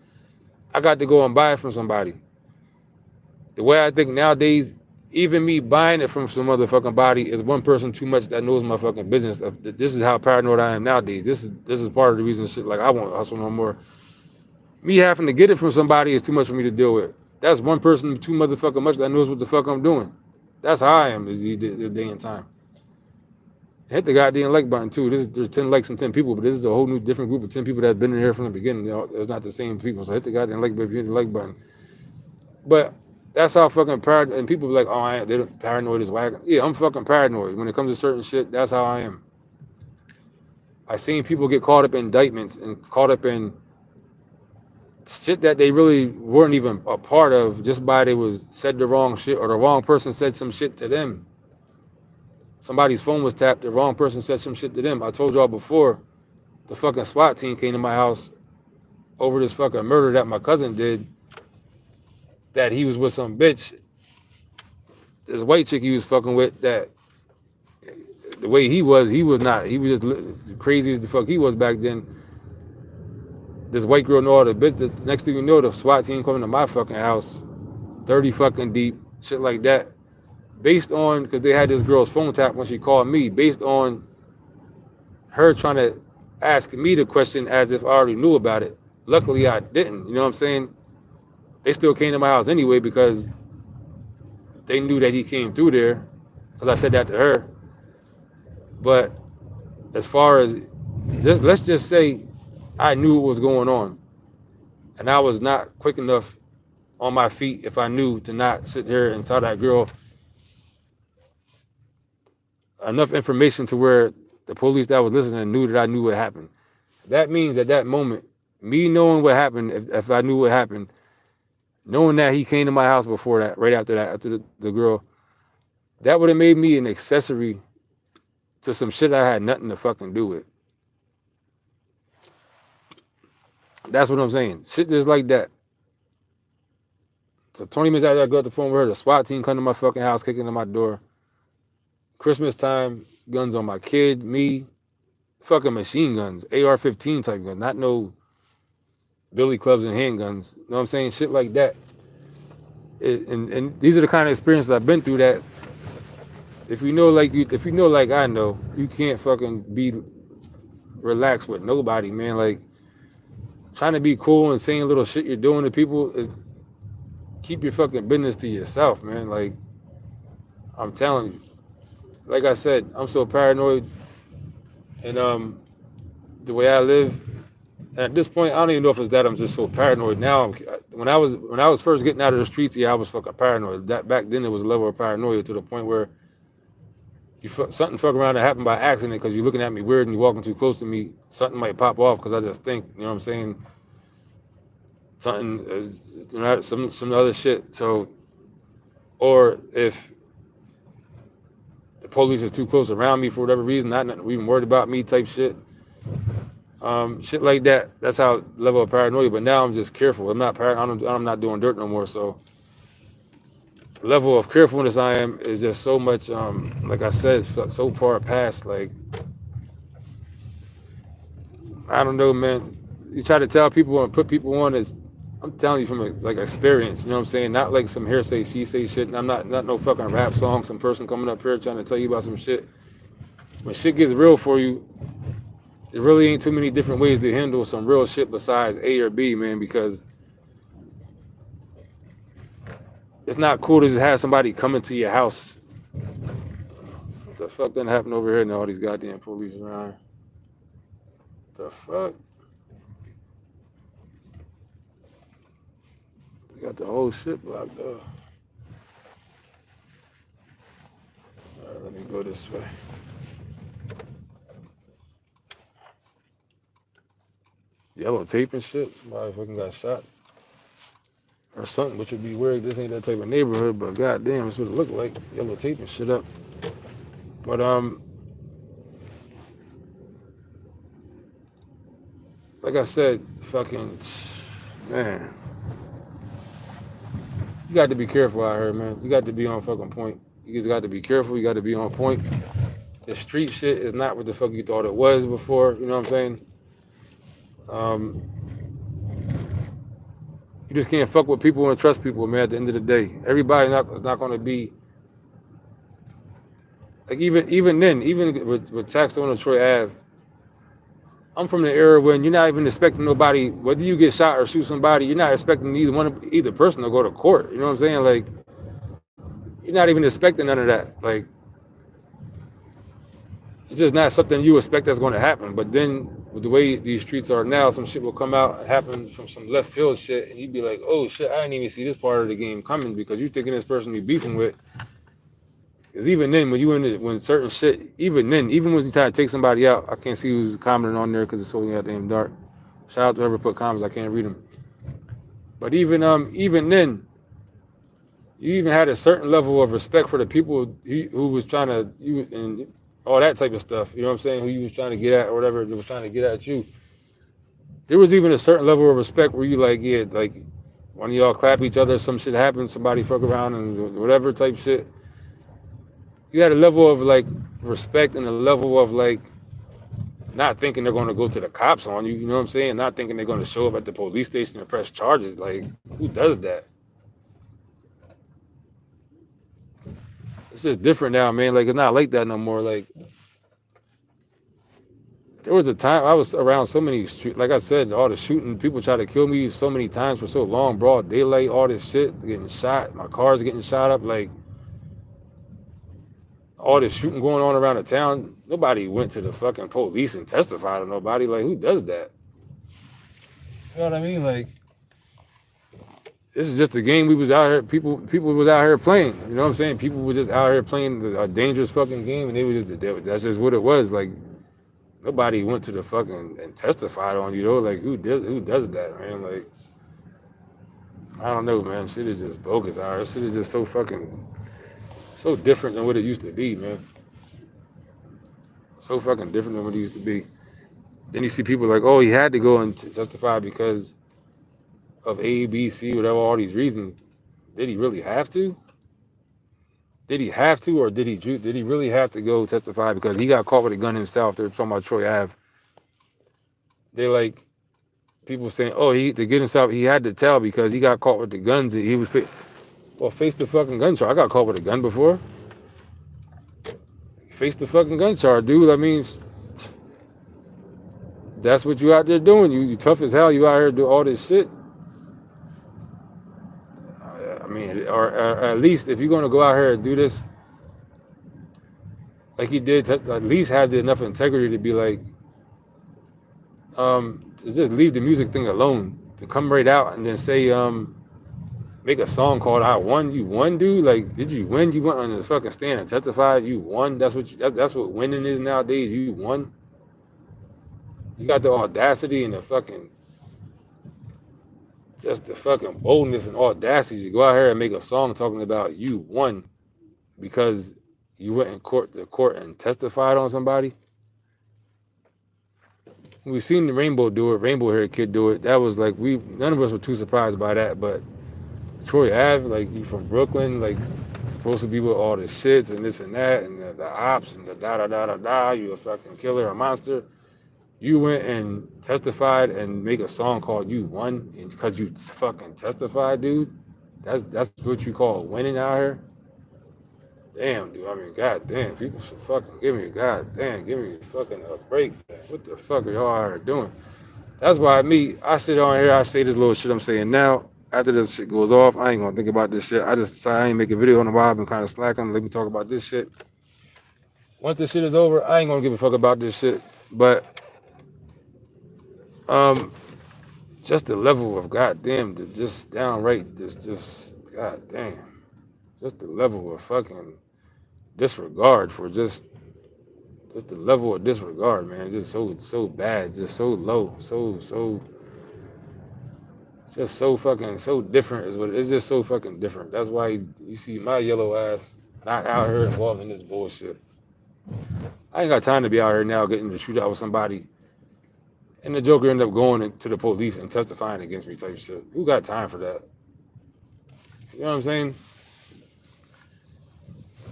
[SPEAKER 1] I got to go and buy it from somebody. The way I think nowadays, even me buying it from some motherfucking body is one person too much that knows my fucking business. This is how paranoid I am nowadays. This is part of the reason shit like I won't hustle no more. Me having to get it from somebody is too much for me to deal with. That's one person too motherfucking much that knows what the fuck I'm doing. That's how I am this day and time. Hit the goddamn like button too. There's 10 likes and 10 people, but this is a whole new different group of 10 people that's been in here from the beginning. You know, it's not the same people. So hit the goddamn like button if you hit the like button. But that's how fucking paranoid. And people be like, oh, they're paranoid is whack. Yeah, I'm fucking paranoid when it comes to certain shit. That's how I am. I seen people get caught up in indictments and caught up in shit that they really weren't even a part of just by they was said the wrong shit or the wrong person said some shit to them. Somebody's phone was tapped, the wrong person said some shit to them. I told y'all before, the fucking SWAT team came to my house over this fucking murder that my cousin did, that he was with some bitch, this white chick he was fucking with, that the way he was not, he was just crazy as the fuck he was back then. This white girl know all the bitch. The next thing you know, the SWAT team coming to my fucking house, 30 fucking deep, shit like that. Based on, because they had this girl's phone tap when she called me, based on her trying to ask me the question as if I already knew about it. Luckily, I didn't. You know what I'm saying? They still came to my house anyway because they knew that he came through there, because I said that to her. But as far as just, let's just say I knew what was going on, and I was not quick enough on my feet if I knew to not sit here and tell that girl enough information to where the police that was listening knew that I knew what happened. That means at that moment, me knowing what happened, if I knew what happened, knowing that he came to my house before that, right after that, after the girl, that would have made me an accessory to some shit I had nothing to fucking do with. That's what I'm saying. Shit just like that. So 20 minutes after I got the phone with her, the SWAT team come to my fucking house, kicking in my door. Christmas time, guns on my kid, me, fucking machine guns, AR-15 type guns, not no billy clubs and handguns. You know what I'm saying? Shit like that. And these are the kind of experiences I've been through that if you know like I know, you can't fucking be relaxed with nobody, man. Like, trying to be cool and saying little shit you're doing to people is keep your fucking business to yourself, man. Like, I'm telling you. Like I said, I'm so paranoid, and the way I live. At this point, I don't even know if it's that I'm just so paranoid now. When I was first getting out of the streets, yeah, I was fucking paranoid. That back then, it was a level of paranoia to the point where something fuck around that happened by accident because you're looking at me weird and you're walking too close to me. Something might pop off because I just think, you know what I'm saying? Something, some other shit. So, or if the police are too close around me for whatever reason, not even worried about me type shit. Shit like that. That's how level of paranoia. But now I'm just careful. I'm not doing dirt no more. So the level of carefulness I am is just so much. Like I said, so far past. Like, I don't know, man. You try to tell people and put people on as, I'm telling you from like experience. You know what I'm saying? Not like some hearsay, she say shit. And I'm not no fucking rap song. Some person coming up here trying to tell you about some shit. When shit gets real for you, there really ain't too many different ways to handle some real shit besides A or B, man, because it's not cool to just have somebody come into your house. What the fuck done happened over here and all these goddamn police around? The fuck? They got the whole shit blocked up. Alright, let me go this way. Yellow tape and shit. Somebody fucking got shot or something, which would be weird. This ain't that type of neighborhood, but goddamn, that's what it looked like. Yellow tape and shit up. But like I said, fucking man, you got to be careful out here, man. You got to be on fucking point. You just got to be careful. You got to be on point. The street shit is not what the fuck you thought it was before. You know what I'm saying? You just can't fuck with people and trust people, man. At the end of the day, everybody is not going to be like even then, even with Taxstone and Troy Ave. I'm from the era when you're not even expecting nobody, whether you get shot or shoot somebody, you're not expecting either person to go to court. You know what I'm saying? Like, you're not even expecting none of that. Like, it's just not something you expect that's going to happen. But then with the way these streets are now, some shit will come out, happen from some left field shit, and you'd be like, oh shit, I didn't even see this part of the game coming because you thinking this person you beefing with. Because even then, when you in it, when certain shit, even then, even when you try to take somebody out, I can't see who's commenting on there because it's so goddamn dark. Shout out to whoever put comments, I can't read them. But even then, you even had a certain level of respect for the people who was trying to you and all that type of stuff. You know what I'm saying? Who you was trying to get at or whatever that was trying to get at you. There was even a certain level of respect where you like, yeah, like when y'all clap each other, some shit happens, somebody fuck around and whatever type shit. You had a level of like respect and a level of like not thinking they're going to go to the cops on you. You know what I'm saying? Not thinking they're going to show up at the police station and press charges. Like, who does that? It's just different now, man. Like, it's not like that no more. Like, there was a time I was around so many, like I said, all the shooting, people try to kill me so many times for so long, broad daylight, all this shit, getting shot, my car's getting shot up, like, all this shooting going on around the town. Nobody went to the fucking police and testified to nobody. Like, who does that? You know what I mean? Like, this is just the game we was out here. People was out here playing. You know what I'm saying? People were just out here playing a dangerous fucking game, and they were just that's just what it was. Like, nobody went to the fucking and testified on you though. Like, who does that, man? Like, I don't know, man. Shit is just bogus out here. Shit is just so different than what it used to be, man. So fucking different than what it used to be. Then you see people like, oh, he had to go and testify because of A, B, C, whatever, all these reasons. Did he really have to? Did he have to, or did he really have to go testify because he got caught with a gun himself? They're talking about Troy Ave. They're like, people saying, oh, to get himself, he had to tell because he got caught with the guns. And he was face the fucking gun charge. I got caught with a gun before. Face the fucking gun charge, dude. I mean, that's what you out there doing. You tough as hell. You out here do all this shit. I mean, or at least if you're gonna go out here and do this, like he did, at least have enough integrity to be like, to just leave the music thing alone. To come right out and then say, make a song called "I Won." You won, dude. Like, did you win? You went on the fucking stand and testified. You won. That's what winning is nowadays. You won. You got the audacity and the fucking boldness and audacity to go out here and make a song talking about you won because you went in court and testified on somebody. We've seen the Rainbow Hair Kid do it. That was like, none of us were too surprised by that, but Troy Ave, like, you from Brooklyn, like, supposed to be with all the shits and this and that and the ops and the da-da-da-da-da, you a fucking killer, a monster. You went and testified and make a song called "You Won" because you fucking testified, dude. That's what you call winning out here. Damn, dude. I mean, goddamn, people should fucking give me fucking a break. Man. What the fuck are y'all out here doing? That's why I sit on here, I say this little shit I'm saying now. After this shit goes off, I ain't gonna think about this shit. I just decided I ain't make a video in a while. I've been kind of slacking. Let me talk about this shit. Once this shit is over, I ain't gonna give a fuck about this shit. But just the level of goddamn, just downright, just goddamn, just the level of fucking disregard for just the level of disregard, man. Just so bad, just so low, just so fucking so different is what it's just so fucking different. That's why you see my yellow ass not out here involved in this bullshit. I ain't got time to be out here now getting to shoot out with somebody. And the Joker ended up going to the police and testifying against me type shit. Who got time for that? You know what I'm saying?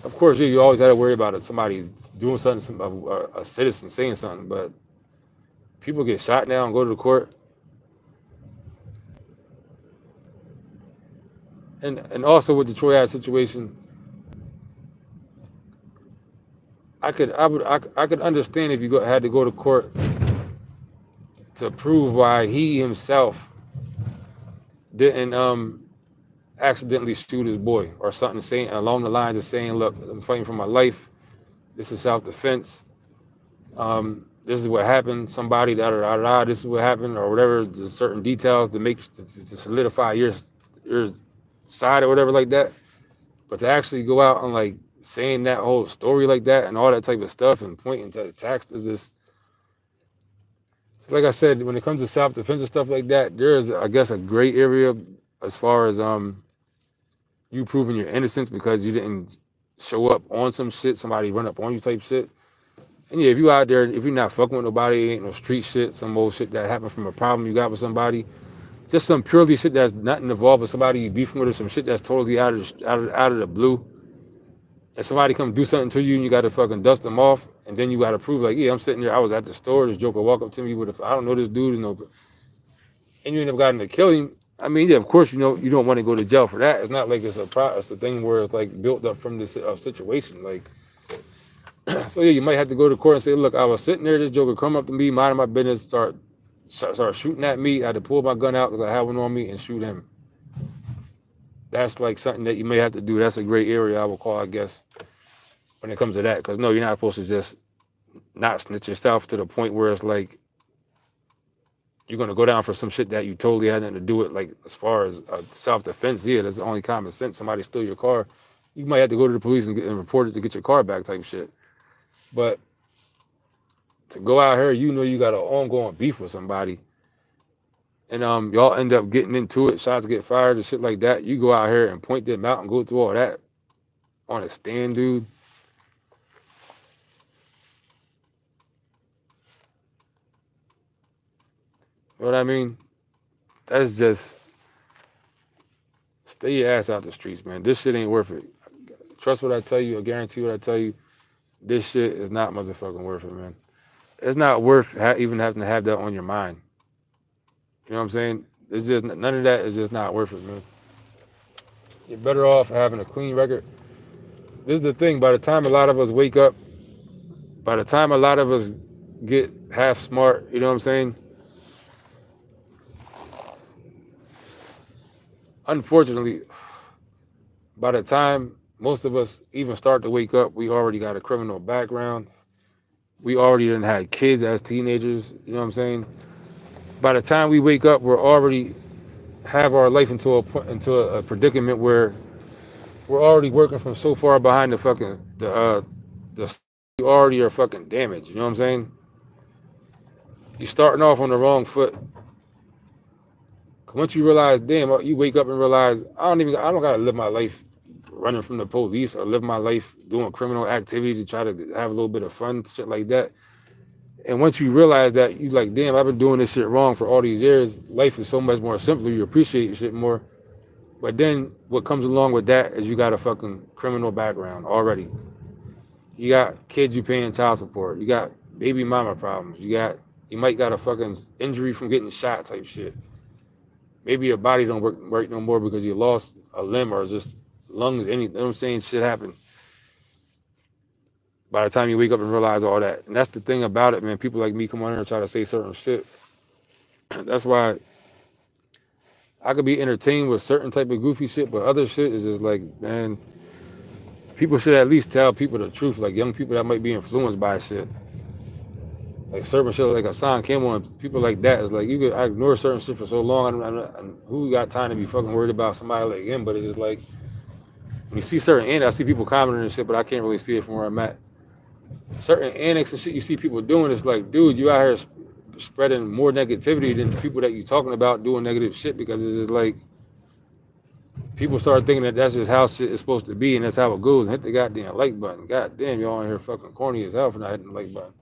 [SPEAKER 1] Of course, you always had to worry about it. Somebody doing something, a citizen saying something, but people get shot now and go to the court. And also with the Troy Ave situation, I could understand if you had to go to court to prove why he himself didn't accidentally shoot his boy or something saying along the lines of saying, look, I'm fighting for my life. This is self-defense. this is what happened, somebody da da da da, this is what happened, or whatever, the certain details to make to solidify your side or whatever like that. But to actually go out and like saying that whole story like that and all that type of stuff and pointing to the text is just like I said, when it comes to self defense and stuff like that, there is I guess a gray area as far as you proving your innocence because you didn't show up on some shit, somebody run up on you type shit. And yeah, if you out there, if you're not fucking with nobody, ain't no street shit, some old shit that happened from a problem you got with somebody, just some purely shit that's nothing involved with somebody you beefing with or some shit that's totally out of the blue. And somebody come do something to you and you got to fucking dust them off, and then you got to prove like, yeah, I'm sitting there, I was at the store, this joker walk up to me with a, I don't know this dude, you know, and you end up gotten to kill him. I mean, yeah, of course, you know, you don't want to go to jail for that. It's not like it's a thing where it's like built up from this situation. Like, so yeah, you might have to go to court and say, look, I was sitting there, this joker come up to me, minding my business, start shooting at me. I had to pull my gun out because I had one on me and shoot him. That's like something that you may have to do. That's a gray area I would call, I guess, when it comes to that. Because no, you're not supposed to just not snitch yourself to the point where it's like you're gonna go down for some shit that you totally had nothing to do with. Like as far as self defense, yeah, that's the only common sense. Somebody steal your car, you might have to go to the police and report it to get your car back, type shit. But to go out here, you know, you got an ongoing beef with somebody, and y'all end up getting into it, shots get fired and shit like that. You go out here and point them out and go through all that on a stand, dude. You know what I mean? That's just stay your ass out the streets, man. This shit ain't worth it. Trust what I tell you. I guarantee what I tell you. This shit is not motherfucking worth it, man. It's not worth even having to have that on your mind. You know what I'm saying? It's just none of that is just not worth it, man. You're better off having a clean record. This is the thing. By the time a lot of us wake up, by the time a lot of us get half smart, you know what I'm saying? Unfortunately, by the time most of us even start to wake up, we already got a criminal background. We already done had kids as teenagers. You know what I'm saying? By the time we wake up, we're already have our life into a predicament where we're already working from so far behind the you already are fucking damaged. You know what I'm saying? You're starting off on the wrong foot. Once you realize, damn, you wake up and realize I don't gotta live my life running from the police or live my life doing criminal activity to try to have a little bit of fun, shit like that. And once you realize that, you like, damn, I've been doing this shit wrong for all these years. Life is so much more simpler. You appreciate your shit more. But then what comes along with that is you got a fucking criminal background already. You got kids you paying child support. You got baby mama problems. You might got a fucking injury from getting shot type shit. Maybe your body don't work no more because you lost a limb or just lungs, anything. You know what I'm saying? Shit happen. By the time you wake up and realize all that. And that's the thing about it, man. People like me come on here and try to say certain shit. That's why I could be entertained with certain type of goofy shit, but other shit is just like, man, people should at least tell people the truth. Like young people that might be influenced by shit. Like certain shit like Hassan Campbell and people like that is like, I ignore certain shit for so long. Who got time to be fucking worried about somebody like him? But it's just like, when you see certain antics, I see people commenting and shit, but I can't really see it from where I'm at. Certain antics and shit you see people doing, it's like, dude, you out here spreading more negativity than the people that you talking about doing negative shit, because it's just like people start thinking that that's just how shit is supposed to be and that's how it goes, and hit the goddamn like button. God damn, y'all in here fucking corny as hell for not hitting the like button.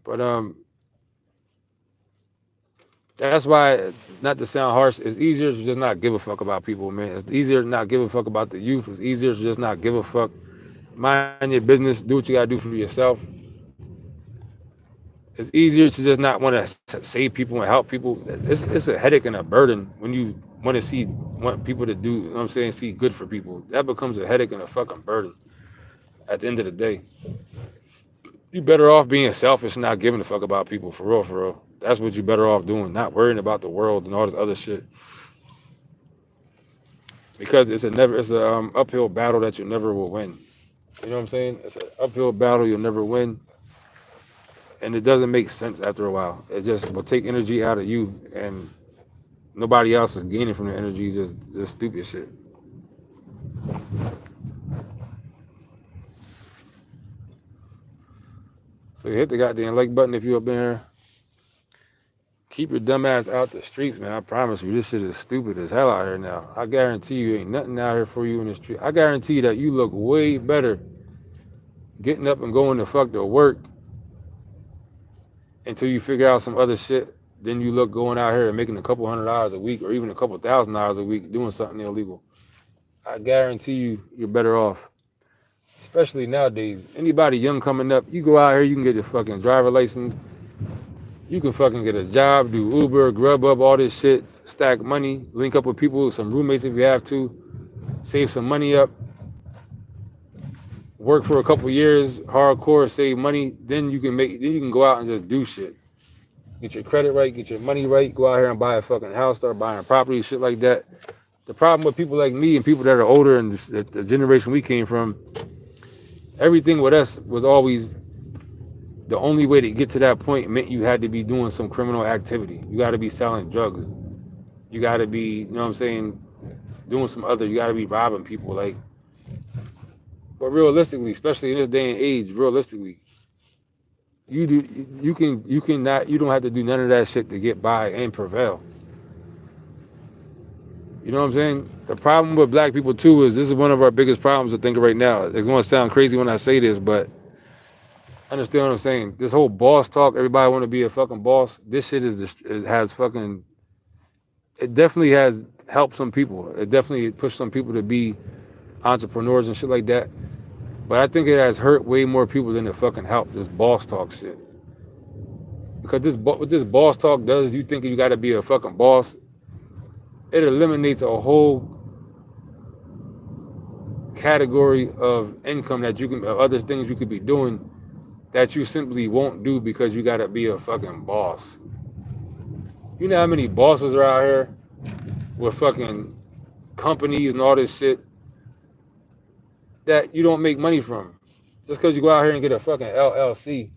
[SPEAKER 1] But that's why, not to sound harsh, it's easier to just not give a fuck about people, man. It's easier to not give a fuck about the youth. It's easier to just not give a fuck. Mind your business. Do what you gotta do for yourself. It's easier to just not want to save people and help people. It's a headache and a burden when you want people to do, you know what I'm saying, see good for people. That becomes a headache and a fucking burden at the end of the day. You better off being selfish and not giving a fuck about people, for real, for real. That's what you better off doing, not worrying about the world and all this other shit. Because it's a uphill battle that you never will win. You know what I'm saying? It's an uphill battle. You'll never win. And it doesn't make sense after a while. It just will take energy out of you, and nobody else is gaining from the energy. Just stupid shit. So you hit the goddamn like button if you up in here. Keep your dumb ass out the streets, man. I promise you, this shit is stupid as hell out here now. I guarantee you ain't nothing out here for you in the street. I guarantee you that you look way better getting up and going to fuck to work until you figure out some other shit. Then you look going out here and making a couple $100 a week or even a couple $1,000 a week doing something illegal. I guarantee you, you're better off. Especially nowadays. Anybody young coming up, you go out here, you can get your fucking driver license. You can fucking get a job, do Uber, Grubhub, all this shit, stack money, link up with people, some roommates if you have to, save some money up, work for a couple years, hardcore, save money, then you can go out and just do shit. Get your credit right, get your money right, go out here and buy a fucking house, start buying a property, shit like that. The problem with people like me and people that are older and the generation we came from, everything with us was always the only way to get to that point meant you had to be doing some criminal activity. You got to be selling drugs. You got to be, you know what I'm saying, doing some other, you got to be robbing people. Like, but realistically, especially in this day and age, realistically, you don't have to do none of that shit to get by and prevail. You know what I'm saying? The problem with black people too is this is one of our biggest problems I think right now. It's going to sound crazy when I say this, but understand what I'm saying? This whole boss talk, everybody want to be a fucking boss. This shit has fucking, it definitely has helped some people. It definitely pushed some people to be entrepreneurs and shit like that. But I think it has hurt way more people than it fucking helped, this boss talk shit. Because what this boss talk does, you think you got to be a fucking boss, it eliminates a whole category of income that of other things you could be doing that you simply won't do because you gotta be a fucking boss. You know how many bosses are out here with fucking companies and all this shit that you don't make money from. Just because you go out here and get a fucking LLC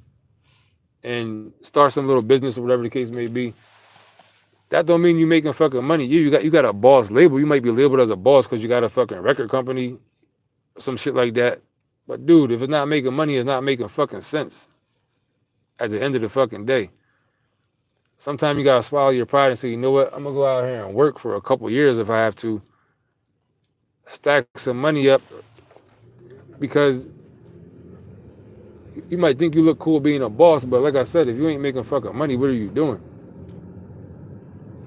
[SPEAKER 1] and start some little business or whatever the case may be, that don't mean you making fucking money. You got a boss label. You might be labeled as a boss because you got a fucking record company or some shit like that. But dude, if it's not making money, it's not making fucking sense at the end of the fucking day. Sometimes you gotta swallow your pride and say, you know what, I'm gonna go out here and work for a couple years if I have to, stack some money up, because you might think you look cool being a boss, but like I said, if you ain't making fucking money, what are you doing?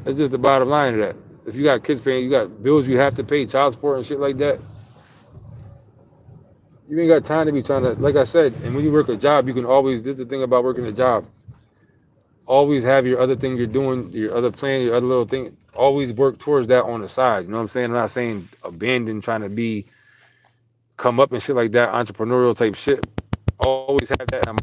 [SPEAKER 1] That's just the bottom line of that. If you got kids paying, you got bills you have to pay, child support and shit like that, you ain't got time to be trying to, like I said, and when you work a job, you can always, this is the thing about working a job, always have your other thing you're doing, your other plan, your other little thing, always work towards that on the side. You know what I'm saying? I'm not saying abandon trying to come up and shit like that, entrepreneurial type shit. Always have that.